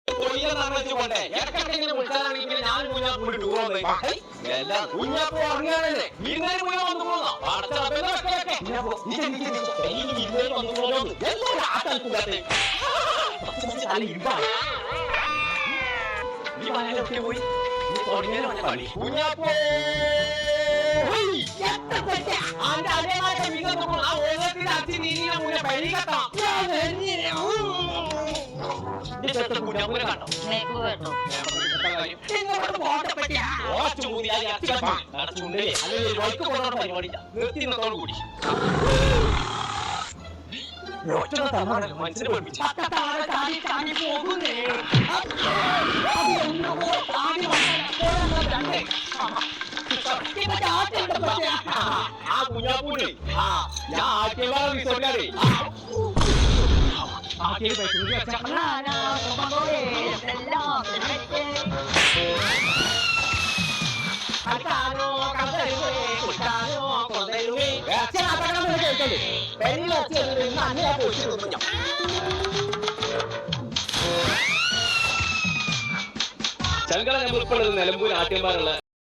വെച്ചുകൊണ്ടേ ഇടക്കിടക്കിങ്ങനെ വിളിച്ചാലാണെങ്കിൽ ഞാൻ കുഞ്ഞാപ്പ് കൂടി ടൂർ വന്നേ എല്ലാം കുഞ്ഞാപ്പ് ഉറങ്ങാനല്ലേ വിരുന്നേര് പോയി വന്നു പോന്നോ വന്നു പോന്നു എന്തോ ആട്ടാൽക്കൂടാത്തെ ഈ വനയിലൊക്കെ പോയി തുടങ്ങിയാലും അവനെ കളി കുഞ്ഞാപ്പോ കുഞ്ഞാപ്പൂനെ കണ്ടോ നിർത്തിനത്തോടു കൂടി മനസ്സിനെ പഠിപ്പിച്ചു ആ കുഞ്ഞാപ്പൂനെ ഞാൻ ആക്കിയ റിസോർട്ടിലാണേ ചങ്കല നമ്മൾ ഉൾപ്പെടുന്നത് നിലമ്പൂർ ആദ്യമാരുള്ള